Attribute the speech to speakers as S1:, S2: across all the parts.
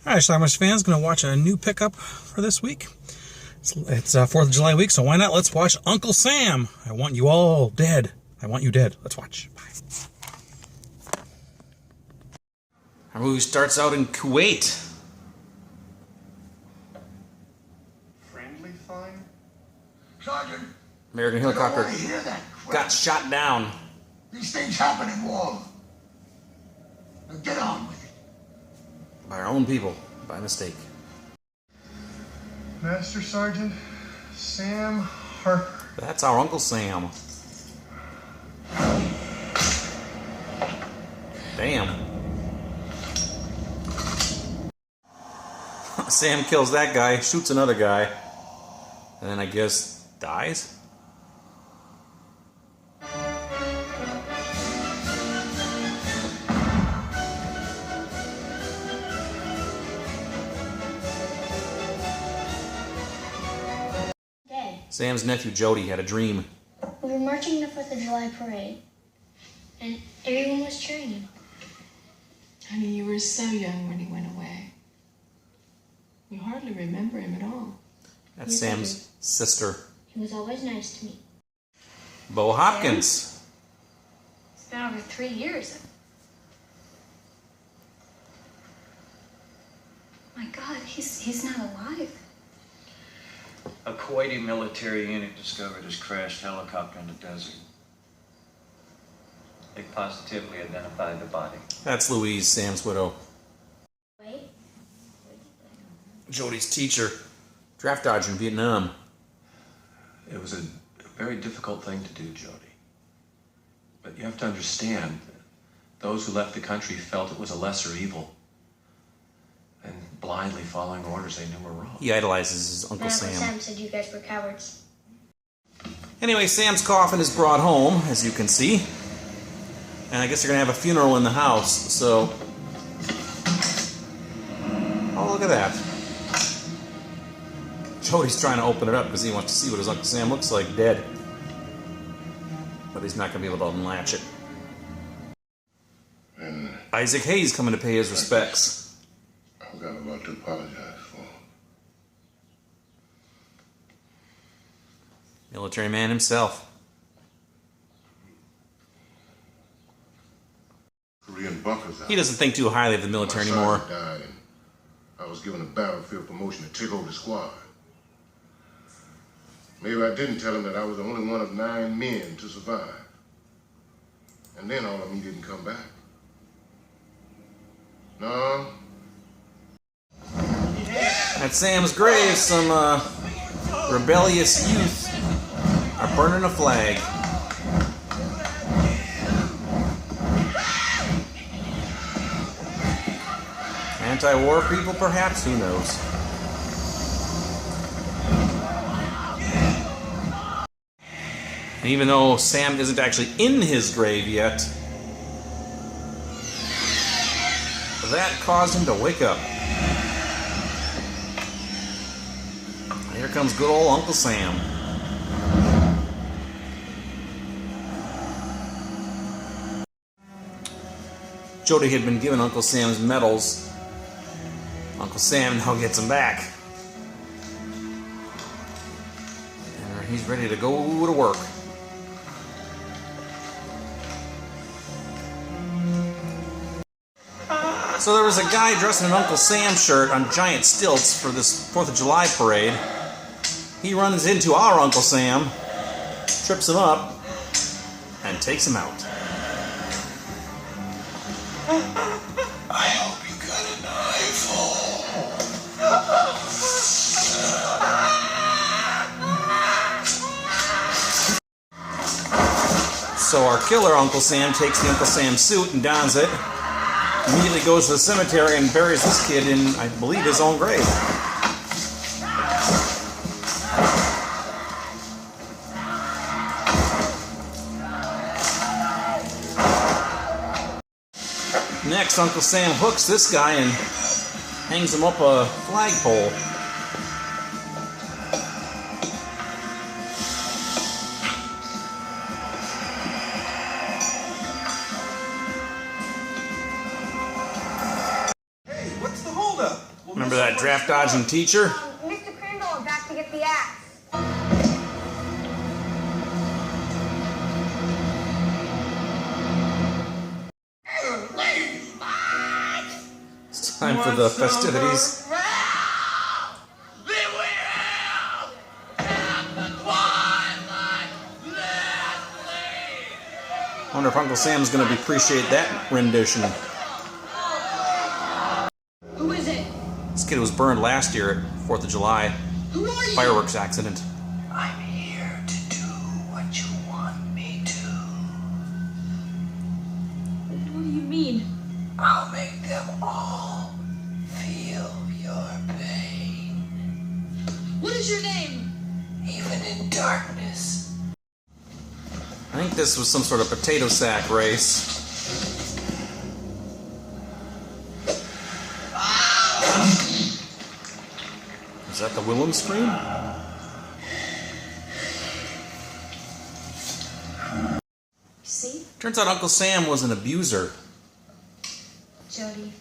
S1: Alright, Schlockmeisters fans, going to watch a new pickup for this week. It's 4th of July week, so why not? Let's watch Uncle Sam. I want you all dead. I want you dead. Let's watch. Bye. Our movie starts out in Kuwait.
S2: Friendly fire?
S3: Sergeant,
S1: American
S3: I don't
S1: helicopter
S3: want to hear that crap.
S1: got shot down.
S3: These things happen in war. Now get on with it.
S1: By our own people, by mistake.
S2: Master Sergeant Sam Harper.
S1: That's our Uncle Sam. Damn. Sam kills that guy, shoots another guy, and then I guess dies? Sam's nephew Jody had a dream.
S4: We were marching the 4th of July parade, and everyone was cheering him.
S5: Honey, you were so young when he went away. You hardly remember him at all.
S1: That's
S4: Yes, I
S1: Sam's
S4: do.
S1: sister,
S4: He was always nice to me.
S1: Bo Hopkins.
S4: It's been over 3 years. My God, he's not alive.
S6: A Kuwaiti military unit discovered his crashed helicopter in the desert. They positively identified the body.
S1: That's Louise, Sam's widow.
S4: Wait.
S1: Jody's teacher. Draft dodger in Vietnam.
S7: It was a very difficult thing to do, Jody. But you have to understand, those who left the country felt it was a lesser evil. And blindly following orders they knew were wrong.
S1: He idolizes his Uncle
S4: My
S1: Sam.
S4: Uncle Sam said you guys were cowards.
S1: Anyway, Sam's coffin is brought home, as you can see. And I guess they're going to have a funeral in the house, so... Oh, look at that. Jody's trying to open it up because he wants to see what his Uncle Sam looks like dead. But he's not going to be able to unlatch it.
S3: And
S1: Isaac Hayes coming to pay his respects.
S3: I forgot about to apologize for.
S1: Military man himself.
S3: Korean bunkers out.
S1: He doesn't think too highly of the military
S3: My
S1: anymore.
S3: sergeant died, and I was given a battlefield promotion to take over the squad. Maybe I didn't tell him that I was the only one of 9 men to survive. And then all of them didn't come back. No.
S1: At Sam's grave, some rebellious youth are burning a flag. Anti-war people, perhaps? Who knows? And even though Sam isn't actually in his grave yet, that caused him to wake up. Here comes good old Uncle Sam. Jody had been given Uncle Sam's medals. Uncle Sam now gets them back. And he's ready to go to work. So there was a guy dressed in an Uncle Sam shirt on giant stilts for this 4th of July parade. He runs into our Uncle Sam, trips him up, and takes him out.
S3: I hope you got an eyeful.
S1: So our killer Uncle Sam takes the Uncle Sam suit and dons it. Immediately goes to the cemetery and buries this kid in, I believe, his own grave. Next, Uncle Sam hooks this guy and hangs him up a flagpole.
S2: Hey, what's the holdup?
S1: Remember that draft dodging teacher?
S8: Mr. Crandall back to get the axe.
S1: It's time for the festivities. I wonder if Uncle Sam's going to appreciate that rendition.
S5: Who is it?
S1: This kid was burned last year at 4th of July.
S5: Who are you?
S1: Fireworks accident.
S9: I'm here to do what you want me to.
S5: What do you mean?
S9: I'll make them all feel your pain.
S5: What is your name?
S9: Even in darkness.
S1: I think this was some sort of potato sack race. Is that the Willem scream?
S10: See?
S1: Turns out Uncle Sam was an abuser.
S10: Jody,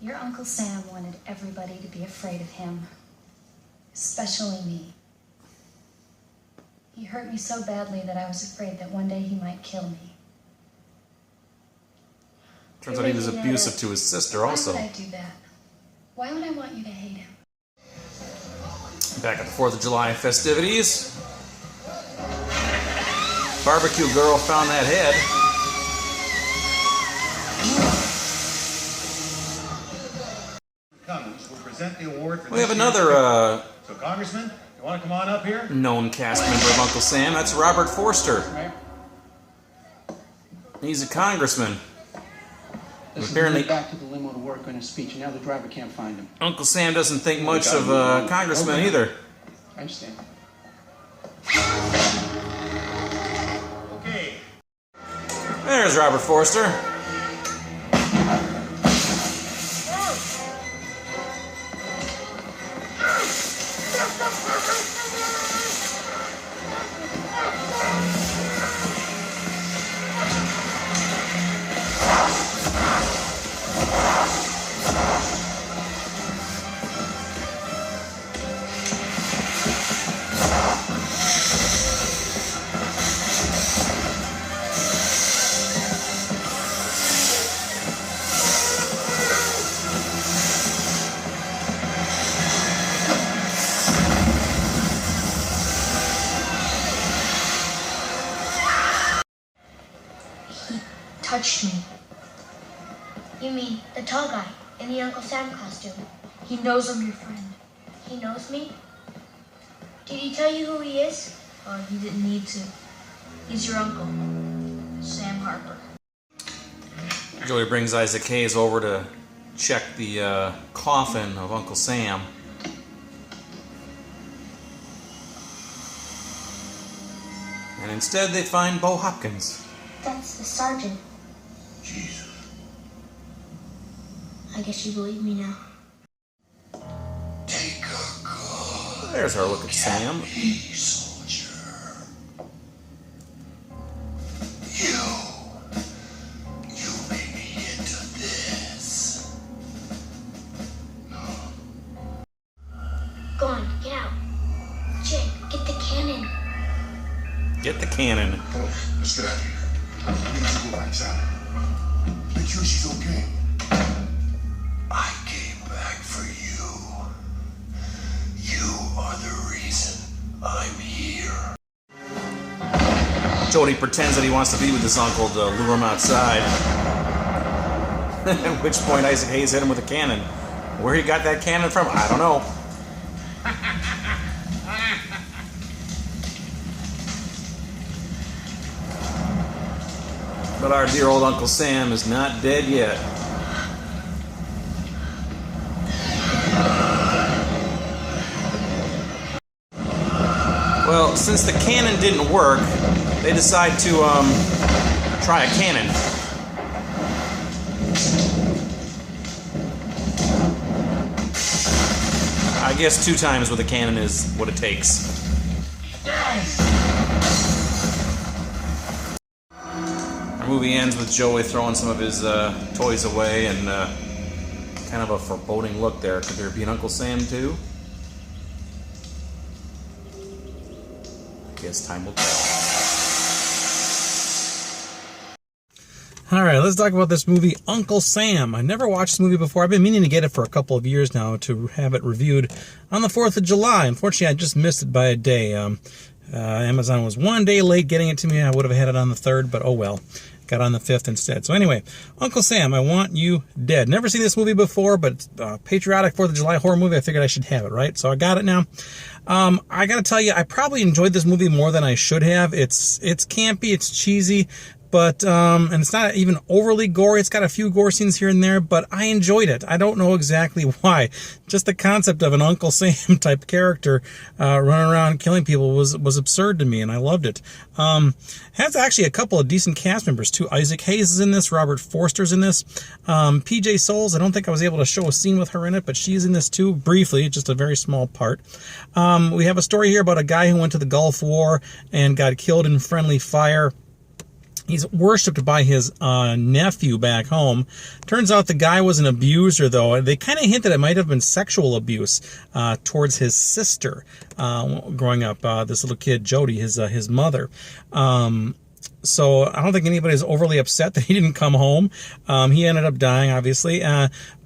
S10: your Uncle Sam wanted everybody to be afraid of him, especially me. He hurt me so badly that I was afraid that one day he might kill me.
S1: Turns out he was abusive to his sister also.
S10: Why would I do that? Why would I want you to hate him?
S1: Back at the 4th of July festivities. Barbecue girl found that head.
S11: Cummins will present the award for
S1: We have
S11: this
S1: another
S11: So, Congressman, you want to come on up here?
S1: known cast member of Uncle Sam. That's Robert Forster. He's a congressman. Apparently,
S12: back to the limo to work on his speech, and now the driver can't find him.
S1: Uncle Sam doesn't think much of a congressman either.
S12: I understand.
S11: Okay.
S1: There's Robert Forster.
S4: Touched me. You mean the tall guy in the Uncle Sam costume? He knows I'm your friend. He knows me? Did he tell you who he is?
S10: Oh, he didn't need to. He's your uncle, Sam Harper.
S1: Joey brings Isaac Hayes over to check the coffin of Uncle Sam. And instead they find Bo Hopkins.
S4: That's the sergeant.
S3: Jesus.
S4: I guess you believe me now.
S3: Take a good
S1: There's our look at Sam.
S3: soldier. You made me into this.
S4: Go on, get out. Jake, get the cannon.
S1: Get the cannon.
S3: Come on, let's get out of here. We need to go outside. Make sure she's okay. I came back for you. You are the reason I'm here.
S1: Jody pretends that he wants to be with his uncle to lure him outside. At which point Isaac Hayes hit him with a cannon. Where he got that cannon from, I don't know. But our dear old Uncle Sam is not dead yet. Well, since the cannon didn't work, they decide to try a cannon. I guess 2 times with a cannon is what it takes. Our movie ends with Joey throwing some of his toys away and kind Kind of a foreboding look there. Could there be an Uncle Sam too? I guess time will tell. Alright, let's talk about this movie, Uncle Sam. I never watched this movie before. I've been meaning to get it for a couple of years now to have it reviewed on the 4th of July. Unfortunately, I just missed it by a day. Amazon was one day late getting it to me. I would have had it on the 3rd, but oh well. Got on the 5th instead. So anyway, Uncle Sam, I Want You Dead. Never seen this movie before, but it's a patriotic 4th of July horror movie. I figured I should have it, right? So I got it now. I gotta tell you, I probably enjoyed this movie more than I should have. It's campy, it's cheesy, but and it's not even overly gory. It's got a few gore scenes here and there, but I enjoyed it. I don't know exactly why. Just the concept of an Uncle Sam type character running around killing people was absurd to me, and I loved it. Has actually a couple of decent cast members too. Isaac Hayes is in this. Robert Forster's in this. PJ Souls, I don't think I was able to show a scene with her in it, but she's in this too, briefly, just a very small part. We have a story here about a guy who went to the Gulf War and got killed in friendly fire. He's worshipped by his nephew back home. Turns out the guy was an abuser, though. They kind of hinted it might have been sexual abuse towards his sister growing up. This little kid, Jody, his mother. So I don't think anybody's overly upset that he didn't come home. He ended up dying, obviously.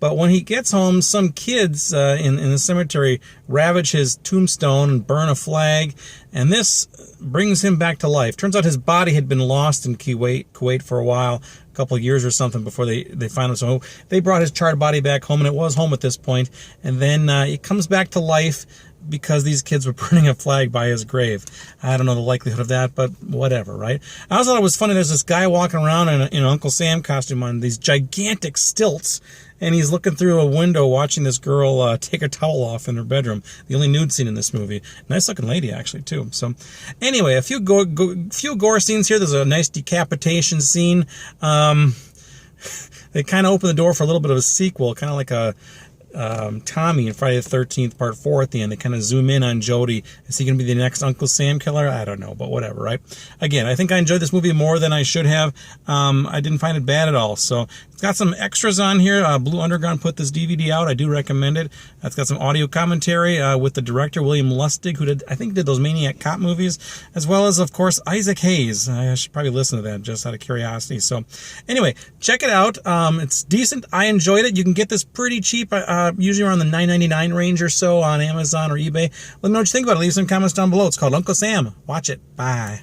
S1: But when he gets home, some kids in the cemetery ravage his tombstone and burn a flag. And this brings him back to life. Turns out his body had been lost in Kuwait for a while, a couple of years or something before they found him. So they brought his charred body back home, and it was home at this point. And then it comes back to life because these kids were burning a flag by his grave. I don't know the likelihood of that, but whatever, right? I also thought it was funny. There's this guy walking around in an Uncle Sam costume on these gigantic stilts, and he's looking through a window watching this girl take her towel off in her bedroom. The only nude scene in this movie. Nice looking lady, actually, too. So anyway, a few gore scenes here. There's a nice decapitation scene. They kind of open the door for a little bit of a sequel, kind of like a Tommy in Friday the 13th Part 4 at the end. They kind of zoom in on Jody. Is he going to be the next Uncle Sam killer? I don't know, but whatever, right? Again, I think I enjoyed this movie more than I should have. I didn't find it bad at all. So it's got some extras on here. Blue Underground put this DVD out. I do recommend it. It's got some audio commentary with the director, William Lustig, who I think did those Maniac Cop movies, as well as, of course, Isaac Hayes. I should probably listen to that just out of curiosity. So anyway, check it out. It's decent. I enjoyed it. You can get this pretty cheap, usually around the $9.99 range or so on Amazon or eBay. Let me know what you think about it. Leave some comments down below. It's called Uncle Sam. Watch it. Bye.